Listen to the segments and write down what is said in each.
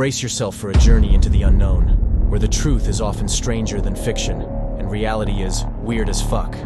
Brace yourself for a journey into the unknown, where the truth is often stranger than fiction, and reality is weird as fuck.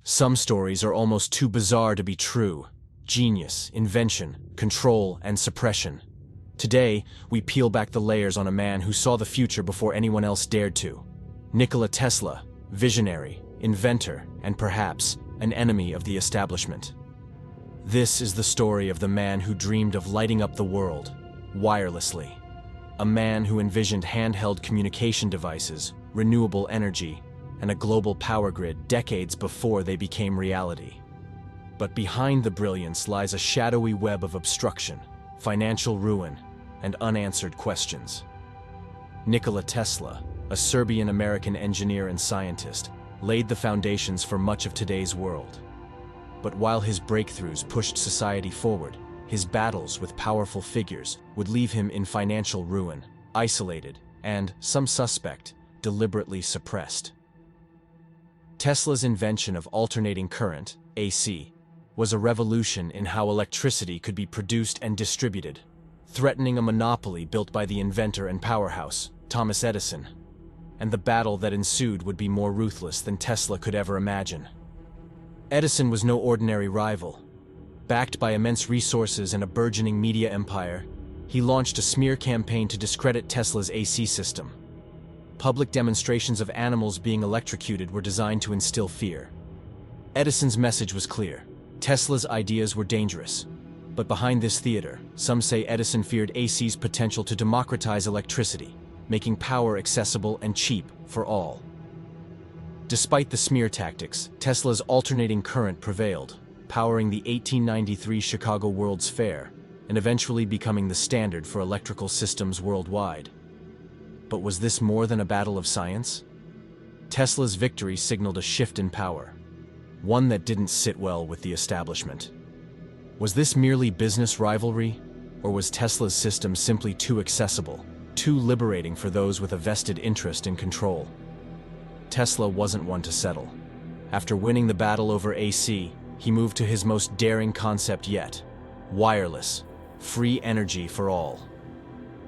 Some stories are almost too bizarre to be true. Genius, invention, control, and suppression. Today, we peel back the layers on a man who saw the future before anyone else dared to. Nikola Tesla, visionary, inventor, and perhaps an enemy of the establishment. This is the story of the man who dreamed of lighting up the world, wirelessly. A man who envisioned handheld communication devices, renewable energy, and a global power grid decades before they became reality. But behind the brilliance lies a shadowy web of obstruction, financial ruin, and unanswered questions. Nikola Tesla, a Serbian American engineer and scientist, laid the foundations for much of today's world. But while his breakthroughs pushed society forward, his battles with powerful figures would leave him in financial ruin, isolated, and, some suspect, deliberately suppressed. Tesla's invention of alternating current, AC, was a revolution in how electricity could be produced and distributed, threatening a monopoly built by the inventor and powerhouse, Thomas Edison. And the battle that ensued would be more ruthless than Tesla could ever imagine. Edison was no ordinary rival. Backed by immense resources and a burgeoning media empire, he launched a smear campaign to discredit Tesla's AC system. Public demonstrations of animals being electrocuted were designed to instill fear. Edison's message was clear. Tesla's ideas were dangerous. But behind this theater, some say Edison feared AC's potential to democratize electricity, making power accessible and cheap for all. Despite the smear tactics, Tesla's alternating current prevailed, powering the 1893 Chicago World's Fair, and eventually becoming the standard for electrical systems worldwide. But was this more than a battle of science? Tesla's victory signaled a shift in power, one that didn't sit well with the establishment. Was this merely business rivalry, or was Tesla's system simply too accessible, too liberating for those with a vested interest in control? Tesla wasn't one to settle. After winning the battle over AC, he moved to his most daring concept yet: wireless, free energy for all.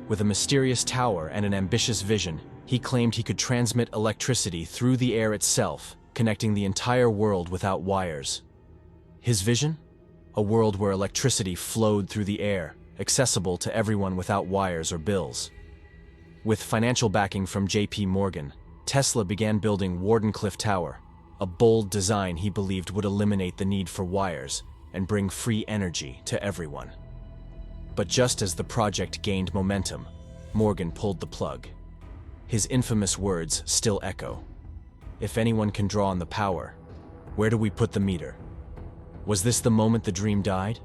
With a mysterious tower and an ambitious vision, he claimed he could transmit electricity through the air itself, connecting the entire world without wires. His vision? A world where electricity flowed through the air, accessible to everyone without wires or bills. With financial backing from J.P. Morgan, Tesla began building Wardenclyffe Tower, a bold design he believed would eliminate the need for wires and bring free energy to everyone. But just as the project gained momentum, Morgan pulled the plug. His infamous words still echo. If anyone can draw on the power, where do we put the meter? Was this the moment the dream died?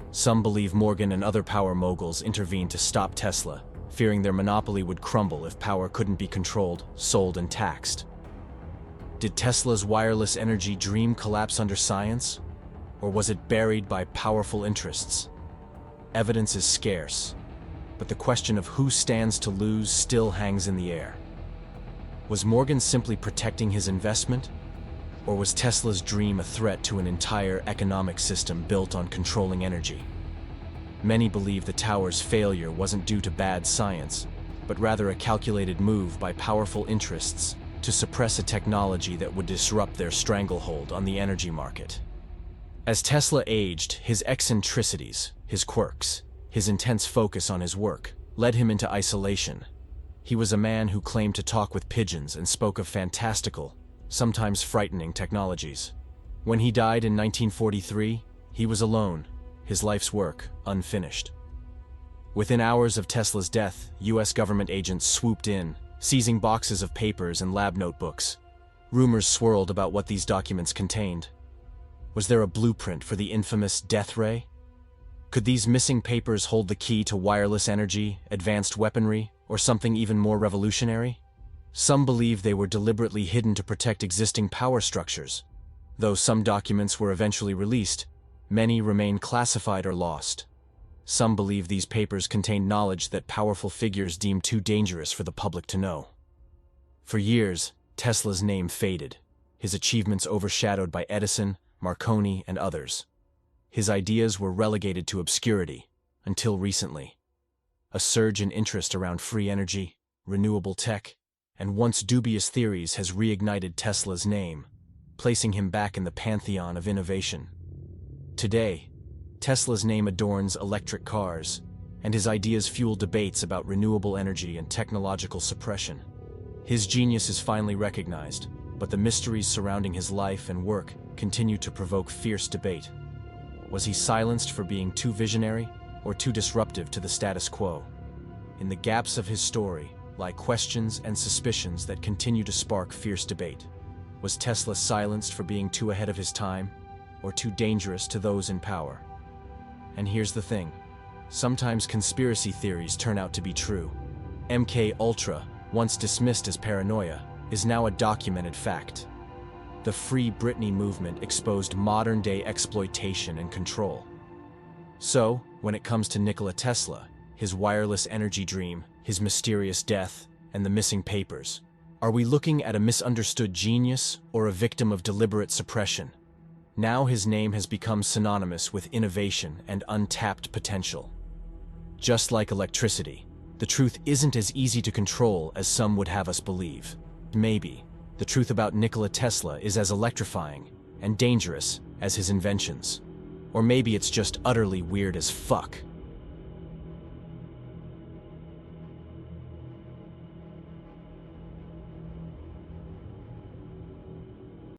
Some believe Morgan and other power moguls intervened to stop Tesla, fearing their monopoly would crumble if power couldn't be controlled, sold, and taxed. Did Tesla's wireless energy dream collapse under science? Or was it buried by powerful interests? Evidence is scarce, but the question of who stands to lose still hangs in the air. Was Morgan simply protecting his investment? Or was Tesla's dream a threat to an entire economic system built on controlling energy? Many believe the tower's failure wasn't due to bad science, but rather a calculated move by powerful interests to suppress a technology that would disrupt their stranglehold on the energy market. As Tesla aged, his eccentricities, his quirks, his intense focus on his work, led him into isolation. He was a man who claimed to talk with pigeons and spoke of fantastical, sometimes frightening technologies. When he died in 1943, he was alone, his life's work unfinished. Within hours of Tesla's death, US government agents swooped in, seizing boxes of papers and lab notebooks. Rumors swirled about what these documents contained. Was there a blueprint for the infamous death ray? Could these missing papers hold the key to wireless energy, advanced weaponry, or something even more revolutionary? Some believe they were deliberately hidden to protect existing power structures. Though some documents were eventually released, many remain classified or lost. Some believe these papers contain knowledge that powerful figures deemed too dangerous for the public to know. For years, Tesla's name faded, his achievements overshadowed by Edison, Marconi, and others. His ideas were relegated to obscurity, until recently. A surge in interest around free energy, renewable tech, and once dubious theories has reignited Tesla's name, placing him back in the pantheon of innovation. Today, Tesla's name adorns electric cars, and his ideas fuel debates about renewable energy and technological suppression. His genius is finally recognized, but the mysteries surrounding his life and work continue to provoke fierce debate. Was he silenced for being too visionary or too disruptive to the status quo? In the gaps of his story lie questions and suspicions that continue to spark fierce debate. Was Tesla silenced for being too ahead of his time, or too dangerous to those in power? And here's the thing. Sometimes conspiracy theories turn out to be true. MK Ultra, once dismissed as paranoia, is now a documented fact. The Free Britney movement exposed modern-day exploitation and control. So, when it comes to Nikola Tesla, his wireless energy dream, his mysterious death, and the missing papers, are we looking at a misunderstood genius or a victim of deliberate suppression? Now his name has become synonymous with innovation and untapped potential. Just like electricity, the truth isn't as easy to control as some would have us believe. Maybe the truth about Nikola Tesla is as electrifying and dangerous as his inventions. Or maybe it's just utterly weird as fuck.